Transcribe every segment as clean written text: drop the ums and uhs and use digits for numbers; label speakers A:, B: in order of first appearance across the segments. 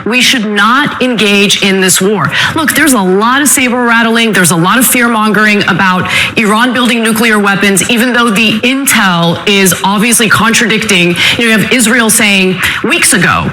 A: We should not engage in this war. Look, there's a lot of saber rattling. There's a lot of fear mongering about Iran building nuclear weapons, even though the intel is obviously contradicting. You have Israel saying weeks ago,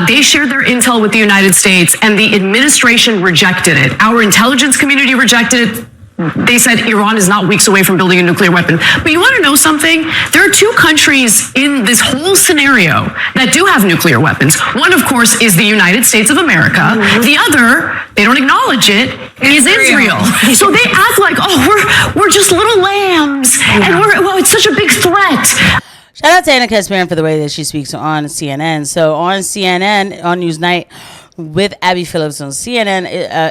A: they shared their intel with the United States and the administration rejected it. Our intelligence community rejected it. They said Iran is not weeks away from building a nuclear weapon. But you want to know something? There are two countries in this whole scenario that do have nuclear weapons. One, of course, is the United States of America. The other, they don't acknowledge it, is Israel. So they act like, oh, we're just little lambs, and it's such a big threat.
B: Shout out to Anna Kasparian for the way that she speaks on CNN. So on CNN, on Newsnight, with Abby Phillip on CNN,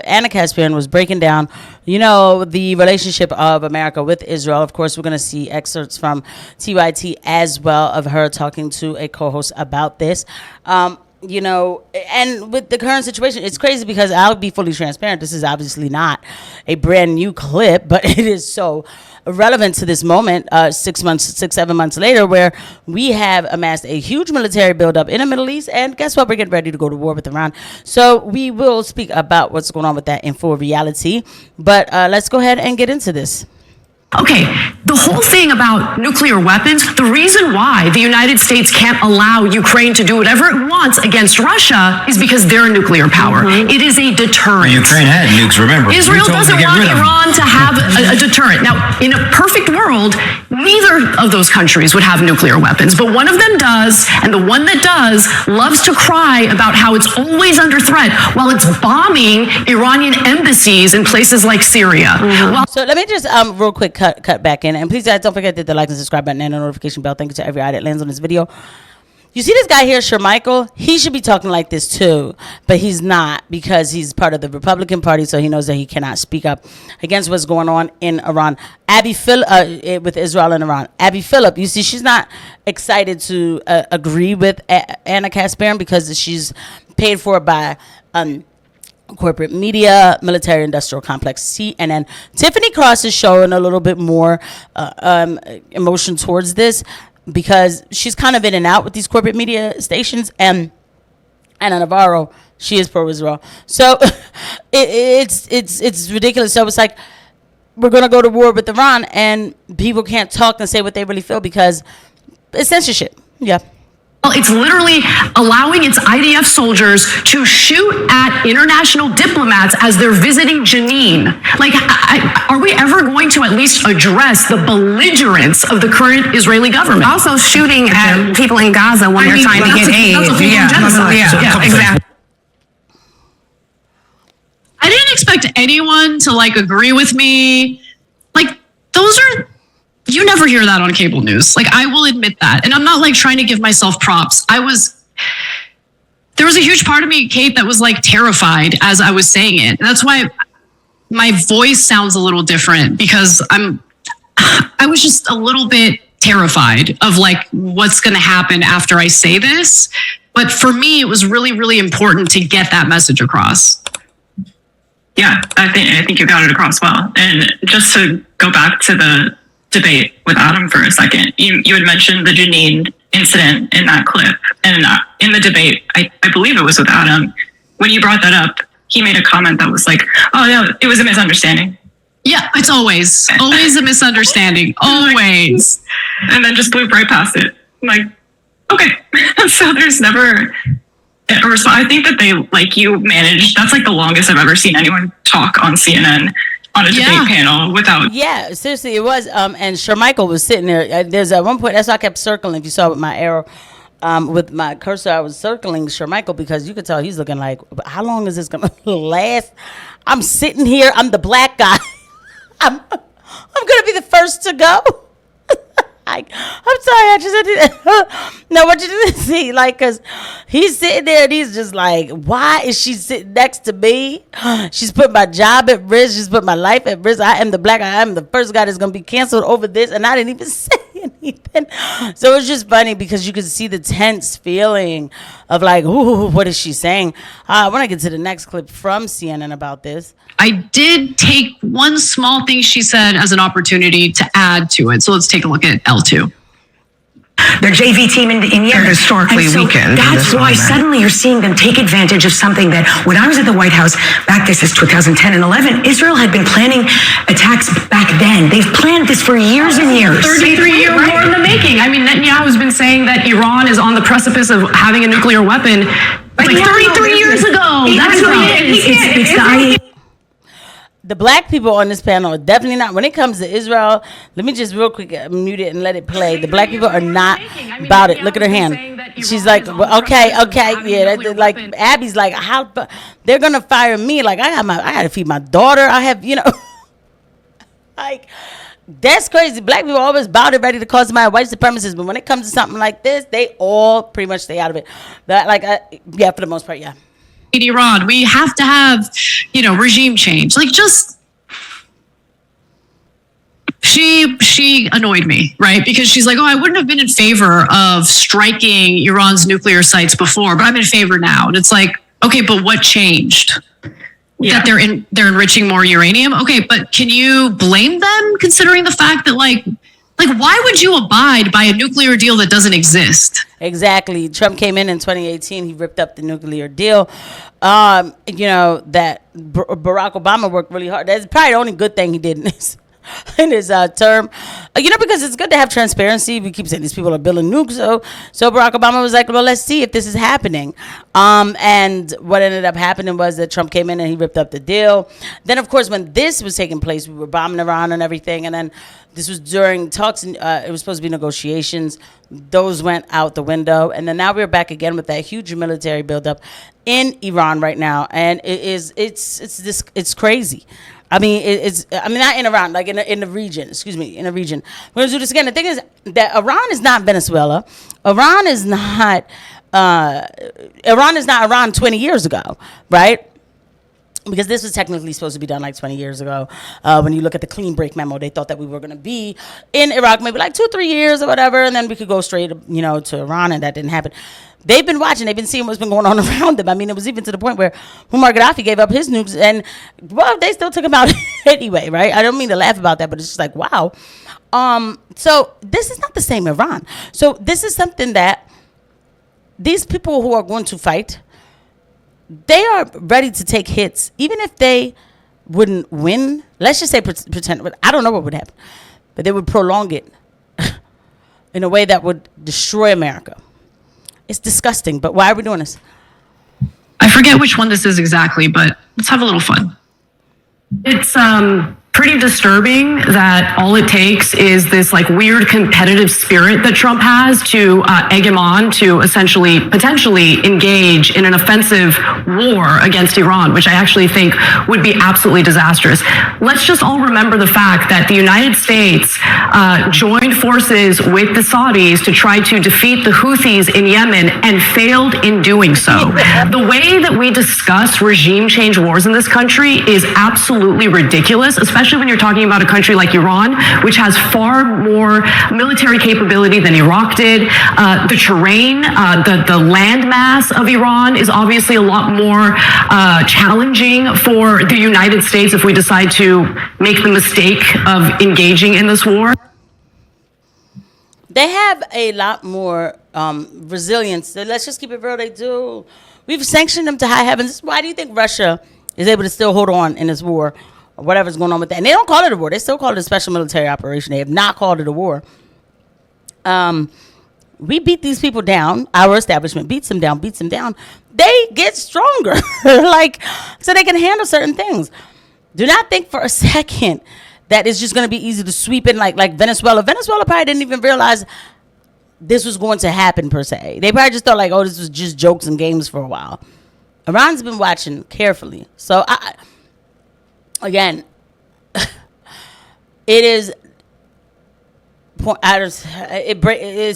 B: Anna Kasparian was breaking down, the relationship of America with Israel. Of course, we're going to see excerpts from TYT as well of her talking to a co-host about this. And with the current situation, it's crazy because I'll be fully transparent. This is obviously not a brand new clip, but it is so relevant to this moment, 7 months later, where we have amassed a huge military buildup in the Middle East. And guess what? We're getting ready to go to war with Iran. So we will speak about what's going on with that in full reality. But let's go ahead and get into this.
A: Okay, the whole thing about nuclear weapons, the reason why the United States can't allow Ukraine to do whatever it wants against Russia is because they're a nuclear power. It is a deterrent.
C: Well, Ukraine had nukes, remember.
A: Israel doesn't want Iran to have a deterrent. Now, in a perfect world, neither of those countries would have nuclear weapons, but one of them does, and the one that does loves to cry about how it's always under threat while it's bombing Iranian embassies in places like Syria.
B: So let me just real quick cut back in, and please guys don't forget to hit the like and subscribe button and the notification bell. Thank you to every eye that lands on this video. You see this guy here, Shermichael? He should be talking like this too, but he's not, because he's part of the Republican Party, so he knows that he cannot speak up against what's going on in Iran. Abby Phillip, with Israel and Iran. Abby Phillip, you see, she's not excited to agree with Anna Kasparian because she's paid for by corporate media, military industrial complex, CNN. Tiffany Cross is showing a little bit more emotion towards this because she's kind of in and out with these corporate media stations, and Anna Navarro, she is pro-Israel. So it's ridiculous. So it's like, we're going to go to war with Iran and people can't talk and say what they really feel because it's censorship. Yeah.
A: Well, it's literally allowing its IDF soldiers to shoot at international diplomats as they're visiting Jenin. Like, are we ever going to at least address the belligerence of the current Israeli government?
D: Also shooting at people in Gaza when they're trying to get aid.
A: Yeah, exactly.
E: I didn't expect anyone to agree with me. You never hear that on cable news. I will admit that. And I'm not trying to give myself props. There was a huge part of me, Kate, that was terrified as I was saying it. And that's why my voice sounds a little different, because I was just a little bit terrified of what's going to happen after I say this. But for me, it was really, really important to get that message across.
F: Yeah, I think you got it across well. And just to go back to the debate with Adam for a second, you had mentioned the Jenin incident in that clip, and in the debate, I believe it was with Adam, when you brought that up, he made a comment that was oh no, it was a misunderstanding.
E: Yeah, it's always a misunderstanding, always.
F: And then just blew right past it. Okay. So there's never a response. I think that you managed, that's the longest I've ever seen anyone talk on CNN on a debate panel without.
B: Yeah, seriously, it was. And Shermichael was sitting there. There's at one point, that's why I kept circling. If you saw with my arrow, with my cursor, I was circling Shermichael because you could tell he's looking how long is this going to last? I'm sitting here. I'm the black guy. I'm going to be the first to go. I'm sorry, I just did. No, what you didn't see, because he's sitting there and he's just why is she sitting next to me? She's put my job at risk. She's put my life at risk. I am the black. I am the first guy that's going to be canceled over this, and I didn't even say anything. So it's just funny because you could see the tense feeling of ooh, what is she saying? I want to get to the next clip from CNN about this.
E: I did take one small thing she said as an opportunity to add to it. So let's take a look at L2.
C: their JV team in Yemen.
G: They're historically
C: And so
G: weakened in
C: That's
G: this
C: why
G: moment.
C: suddenly you're seeing them take advantage of something that when I was at the White House back, this is 2010 and 11, Israel had been planning attacks back then. They've planned this for years and years.
A: 33-year war in the making. I mean, Netanyahu's been saying that Iran is on the precipice of having a nuclear weapon like 33 years ago. That's what it is.
C: It's the IA.
B: The black people on this panel are definitely not. When it comes to Israel, let me just real quick mute it and let it play. The black people are not about it. Look at her hand. She's like, well, okay, yeah. Like Abby's like, how they're gonna fire me? Like I gotta feed my daughter. I have, like. That's crazy. Black people are always about it, ready to call somebody white supremacist, but when it comes to something like this, they all pretty much stay out of it. Yeah, for the most part, yeah.
E: Iran, we have to have, regime change. Like, just she annoyed me, right? Because she's like, oh, I wouldn't have been in favor of striking Iran's nuclear sites before, but I'm in favor now. And it's like, okay, but what changed?
F: Yeah.
E: That they're enriching more uranium. Okay, but can you blame them considering the fact that like why would you abide by a nuclear deal that doesn't exist?
B: Exactly. Trump came in 2018. He ripped up the nuclear deal. That Barack Obama worked really hard. That's probably the only good thing he did in his term. Because it's good to have transparency. We keep saying these people are building nukes. So Barack Obama was like, well, let's see if this is happening. And what ended up happening was that Trump came in and he ripped up the deal. Then, of course, when this was taking place, we were bombing Iran and everything. And then this was during talks, and it was supposed to be negotiations. Those went out the window. And then now we're back again with that huge military buildup in Iran right now. And it's crazy. I mean, not in Iran, like in the region. Excuse me, in the region. We're gonna do this again. The thing is that Iran is not Venezuela. Iran is not Iran 20 years ago, right? Because this was technically supposed to be done like 20 years ago. When you look at the clean break memo, they thought that we were going to be in Iraq maybe like 2-3 years or whatever, and then we could go straight, to Iran, and that didn't happen. They've been watching. They've been seeing what's been going on around them. I mean, it was even to the point where Muammar Gaddafi gave up his nukes, and, well, they still took him out anyway, right? I don't mean to laugh about that, but it's just like, wow. So this is not the same Iran. So this is something that these people who are going to fight, they are ready to take hits, even if they wouldn't win. Let's just say pretend. I don't know what would happen, but they would prolong it in a way that would destroy America. It's disgusting, but why are we doing this?
E: I forget which one this is exactly, but let's have a little fun.
A: It's pretty disturbing that all it takes is this like weird competitive spirit that Trump has to egg him on to essentially potentially engage in an offensive war against Iran, which I actually think would be absolutely disastrous. Let's just all remember the fact that the United States joined forces with the Saudis to try to defeat the Houthis in Yemen and failed in doing so. The way that we discuss regime change wars in this country is absolutely ridiculous, especially when you're talking about a country like Iran, which has far more military capability than Iraq did. The terrain, the land mass of Iran is obviously a lot more challenging for the United States if we decide to make the mistake of engaging in this war.
B: They have a lot more resilience. Let's just keep it real. They do. We've sanctioned them to high heavens. Why do you think Russia is able to still hold on in this war? Or whatever's going on with that. And they don't call it a war. They still call it a special military operation. They have not called it a war. We beat these people down. Our establishment beats them down. They get stronger. So they can handle certain things. Do not think for a second that it's just going to be easy to sweep in like Venezuela. Venezuela probably didn't even realize this was going to happen per se. They probably just thought like, oh, this was just jokes and games for a while. Iran's been watching carefully. So again, it is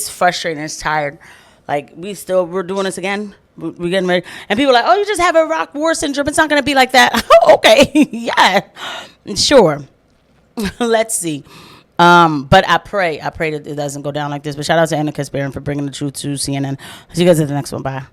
B: frustrating. It's tired. Like we're doing this again. We're getting ready, and people are like, oh, you just have Iraq war syndrome. It's not going to be like that. Okay, yeah, sure. Let's see. But I pray that it doesn't go down like this. But shout out to Anna Kasparian for bringing the truth to CNN. See you guys at the next one. Bye.